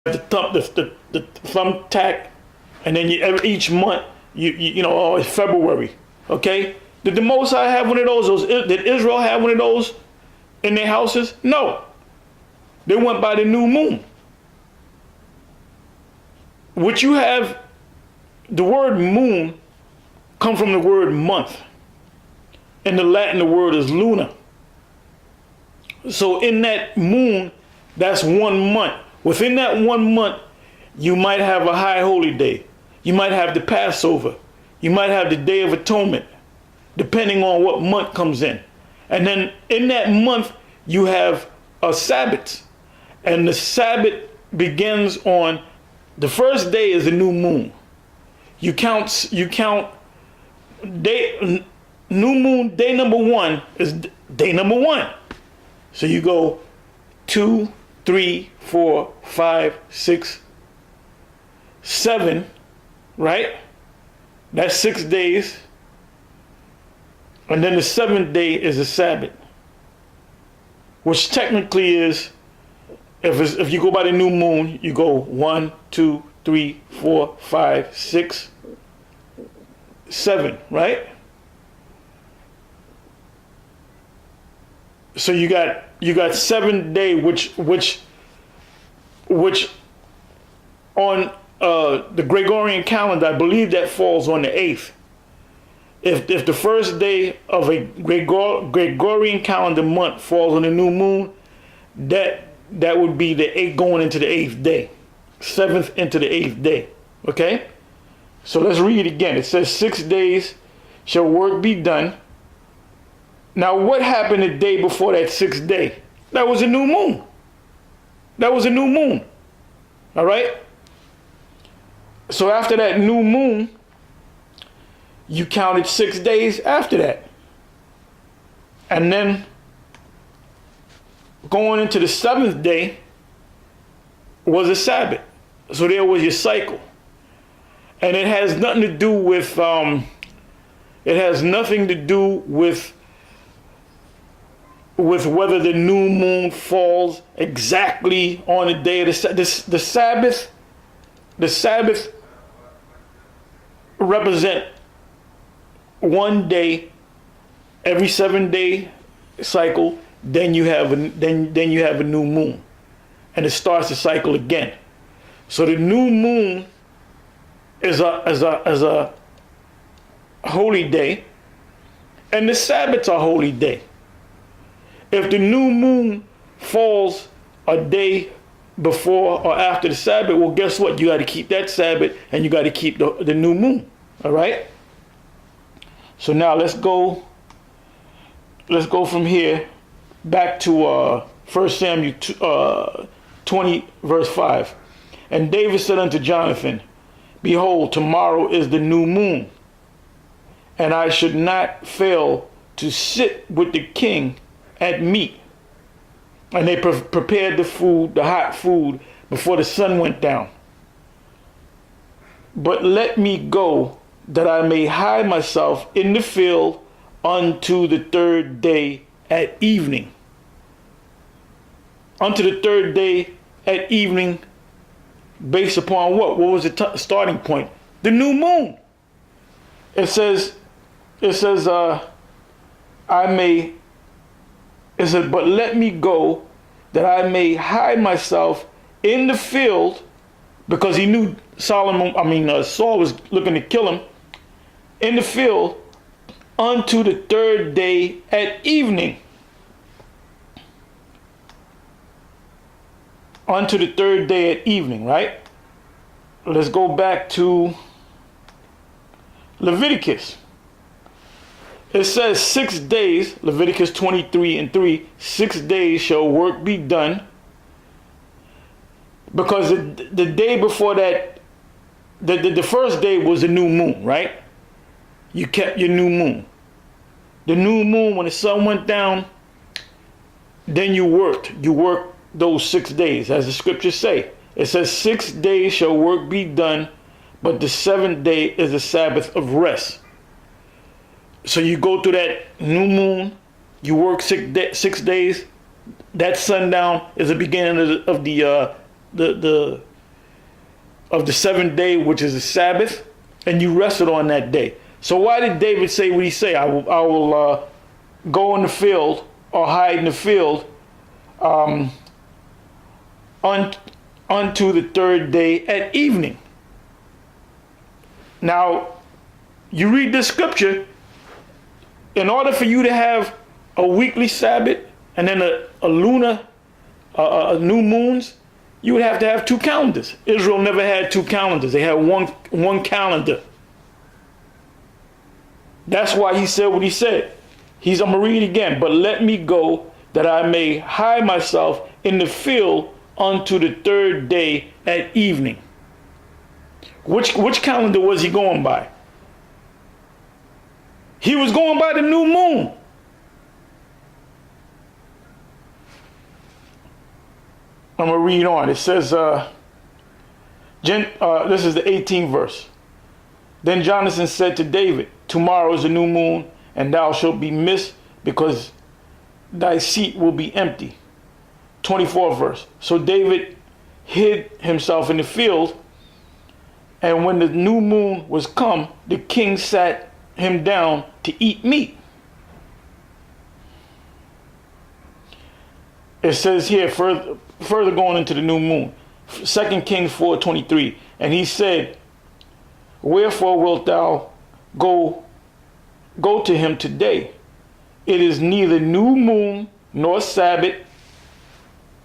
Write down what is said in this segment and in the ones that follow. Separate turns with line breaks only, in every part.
the thumbtack, and then each month oh, it's February. Okay, did the Most High have one of those? Did Israel have one of those in their houses? No, they went by the new moon. What you have, the word moon come from the word month. In the Latin, the word is luna. So in that moon, that's 1 month. Within that 1 month, you might have a high holy day. You might have the Passover. You might have the Day of Atonement, depending on what month comes in. And then in that month, you have a Sabbath. And the Sabbath begins on the first day is the new moon. You count day, new moon, day number 1 is day number 1. So you go 2, 3, 4, 5, 6, 7, right? That's 6 days. And then the 7th day is the Sabbath, which technically is, if you go by the new moon, you go 1, 2, 3, 4, 5, 6, 7, right? So you got 7th day, which on the Gregorian calendar, I believe that falls on the 8th. If the first day of a Gregorian calendar month falls on the new moon, that would be the 8th going into the 8th day, 7th into the 8th day. Okay, so let's read it again. It says 6 days shall work be done. Now, what happened the day before that 6th day? That was a new moon. That was a new moon. All right? So after that new moon, you counted 6 days after that. And then going into the 7th day was a Sabbath. So there was your cycle. And it has nothing to do with, whether the new moon falls exactly on the day of the Sabbath. The Sabbath represent 1 day every 7-day cycle. Then you have a new moon, and it starts the cycle again. So the new moon is a holy day, and the Sabbath's a holy day. If the new moon falls a day before or after the Sabbath, well, guess what? You got to keep that Sabbath, and you got to keep the new moon. All right? So now let's go from here back to 1 Samuel 20, verse 5. And David said unto Jonathan, behold, tomorrow is the new moon, and I should not fail to sit with the king at meat. And they prepared the food, the hot food, before the sun went down. But let me go, that I may hide myself in the field unto the 3rd day at evening. Unto the 3rd day at evening, based upon what? What was the starting point? The new moon. It says, but let me go, that I may hide myself in the field, because he knew Saul was looking to kill him, in the field unto the 3rd day at evening. Unto the 3rd day at evening, right? Let's go back to Leviticus. It says 6 days, Leviticus 23:3, 6 days shall work be done. Because the day before that, the first day was the new moon, right? You kept your new moon. The new moon, when the sun went down, then you worked. You worked those 6 days, as the scriptures say. It says 6 days shall work be done, but the 7th day is a Sabbath of rest. So you go through that new moon, you work 6 days. That sundown is the beginning of the of the seventh day, which is the Sabbath, and you rested on that day. So why did David say what he say? I will go in the field or hide in the field unto the third day at evening. Now, you read this scripture, in order for you to have a weekly Sabbath and then a lunar, new moons, you would have to have two calendars. Israel never had two calendars. They had one calendar. That's why he said what he said. I'm going to read it again. But let me go that I may hide myself in the field unto the third day at evening. Which calendar was he going by? He was going by the new moon. I'm going to read on. It says, this is the 18th verse. Then Jonathan said to David, tomorrow is a new moon, and thou shalt be missed, because thy seat will be empty. 24th verse. So David hid himself in the field, and when the new moon was come, the king sat him down to eat meat. It says here, further going into the new moon, 2 Kings 4:23, and he said, wherefore wilt thou go to him today? It is neither new moon nor Sabbath.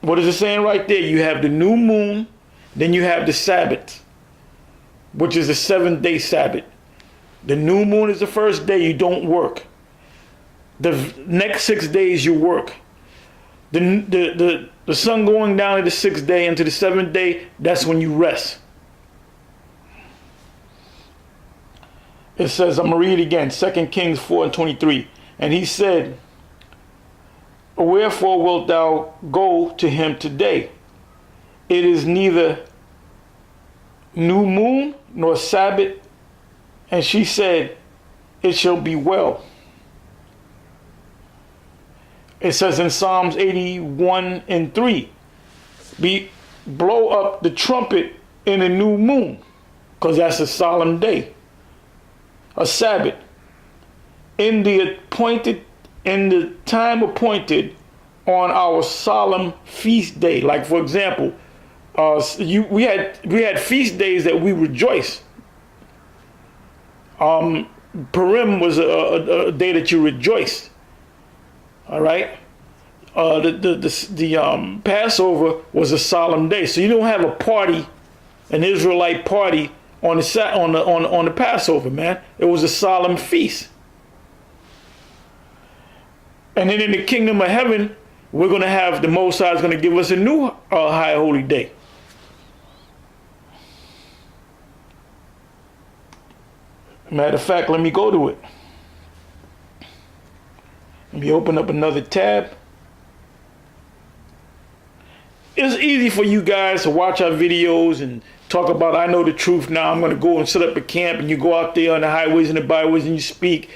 What is it saying right there? You have the new moon, then you have the Sabbath, which is the 7th-day Sabbath. The new moon is the first day you don't work. The next 6 days you work. The sun going down to the 6th day into the 7th day, that's when you rest. It says, I'm going to read it again, 2 Kings 4:23. And he said, wherefore wilt thou go to him today? It is neither new moon nor Sabbath. And she said, it shall be well. It says in Psalms 81:3, blow up the trumpet in a new moon, because that's a solemn day, a Sabbath, in the time appointed on our solemn feast day. Like, for example, we had feast days that we rejoice. Purim was a day that you rejoiced. All right. The Passover was a solemn day, so you don't have a party, an Israelite party on the Passover, man. It was a solemn feast. And then in the kingdom of heaven, we're going to have, the Most High is going to give us a new high holy day. Matter of fact, let me go to it. Let me open up another tab. It's easy for you guys to watch our videos and talk about, I know the truth now, I'm going to go and set up a camp, and you go out there on the highways and the byways and you speak,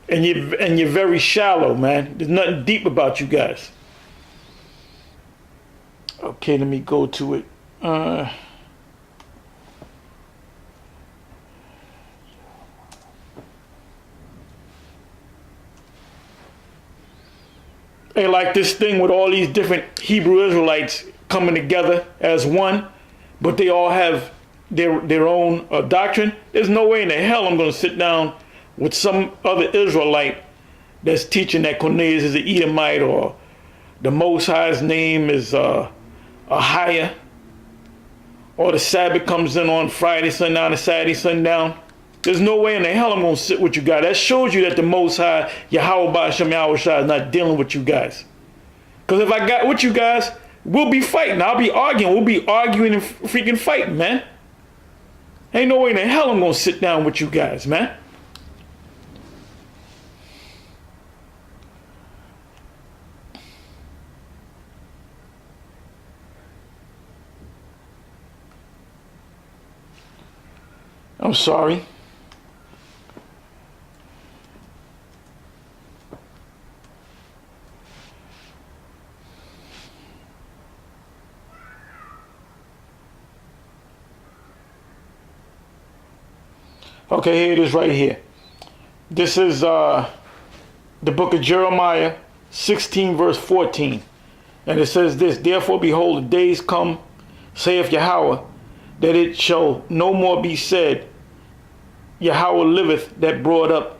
and you're very shallow, man. There's nothing deep about you guys. Okay, let me go to it. They like this thing with all these different Hebrew Israelites coming together as one, but they all have their own doctrine. There's no way in the hell I'm going to sit down with some other Israelite that's teaching that Cornelius is an Edomite, or the Most High's name is Ahiah, or the Sabbath comes in on Friday sundown and Saturday sundown. There's no way in the hell I'm going to sit with you guys. That shows you that the Most High, Yahweh Ba'ashem Yahweh Shai, is not dealing with you guys. Because if I got with you guys, we'll be fighting. I'll be arguing. We'll be arguing and freaking fighting, man. Ain't no way in the hell I'm going to sit down with you guys, man. I'm sorry. Okay, here it is right here. This is the book of Jeremiah 16 verse 14. And it says this, therefore behold, the days come, saith Yahweh, that it shall no more be said, Yahweh liveth, that brought up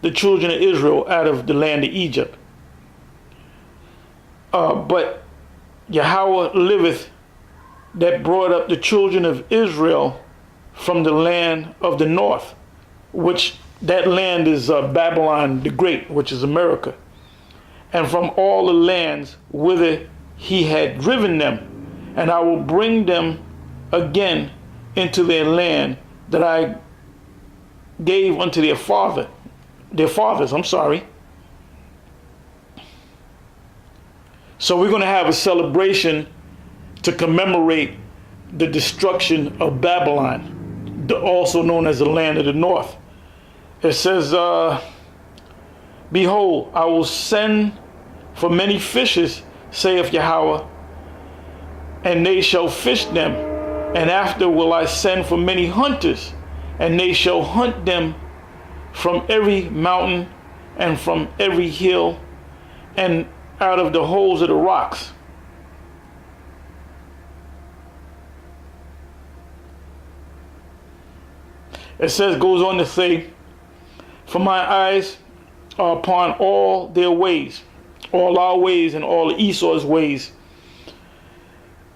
the children of Israel out of the land of Egypt. But Yahweh liveth, that brought up the children of Israel from the land of the north, which that land is Babylon the Great, which is America, and from all the lands whither he had driven them, and I will bring them again into their land that I gave unto their fathers. So we're going to have a celebration to commemorate the destruction of Babylon, also known as the land of the north. It says, behold, I will send for many fishes, saith Yahweh, and they shall fish them. And after will I send for many hunters, and they shall hunt them from every mountain and from every hill and out of the holes of the rocks. It says, goes on to say, for my eyes are upon all their ways, all our ways and all Esau's ways.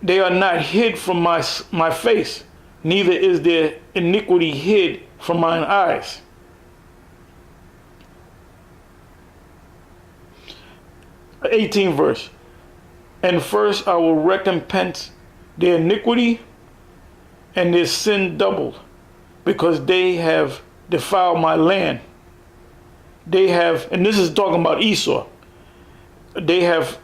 They are not hid from my face, neither is their iniquity hid from mine eyes. The 18th verse. And first I will recompense their iniquity and their sin doubled, because they have defiled my land. They have, and this is talking about Esau, they have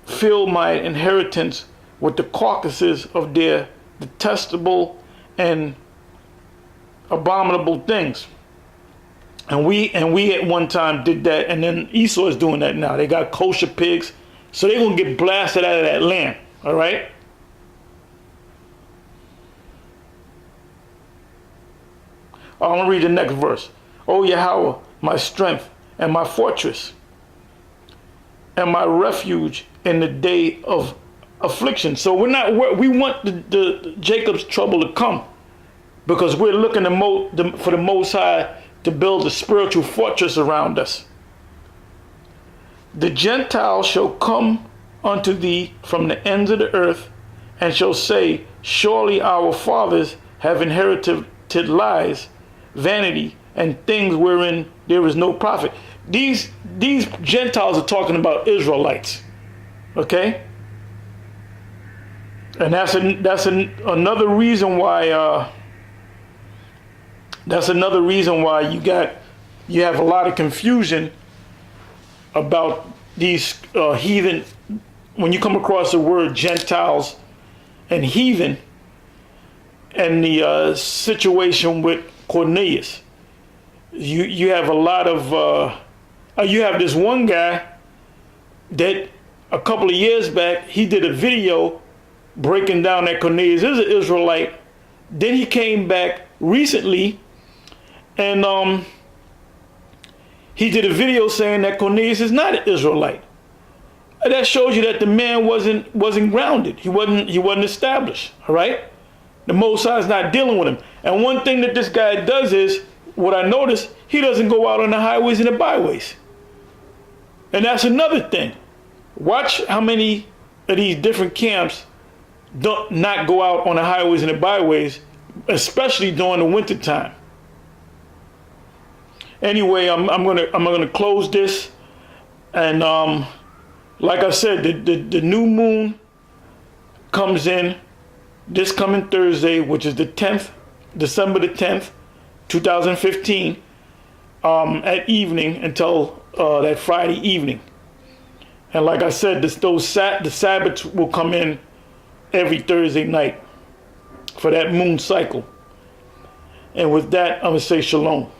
filled my inheritance with the carcasses of their detestable and abominable things. And we at one time did that, and then Esau is doing that now. They got kosher pigs, so they're going to get blasted out of that land, all right? I'm going to read the next verse. O Yahweh, my strength and my fortress, and my refuge in the day of affliction. So we want the Jacob's trouble to come, because we're looking for the Most High to build a spiritual fortress around us. The Gentiles shall come unto thee from the ends of the earth, and shall say, surely our fathers have inherited lies, vanity, and things wherein there is no profit. These Gentiles are talking about Israelites, okay? And that's another reason why. That's another reason why you have a lot of confusion about these heathen. When you come across the word Gentiles and heathen, and the situation with Cornelius, you have a lot of. You have this one guy that a couple of years back, he did a video breaking down that Cornelius is an Israelite. Then he came back recently, and he did a video saying that Cornelius is not an Israelite. That shows you that the man wasn't grounded. He wasn't established. All right, the Most High is not dealing with him. And one thing that this guy does is, what I noticed, he doesn't go out on the highways and the byways. And that's another thing. Watch how many of these different camps don't not go out on the highways and the byways, especially during the winter time. Anyway, I'm gonna close this, and like I said, the new moon comes in this coming Thursday, which is the 10th, December the 10th, 2015, at evening until that Friday evening. And like I said, the Sabbaths will come in every Thursday night for that moon cycle. And with that, I'm going to say shalom.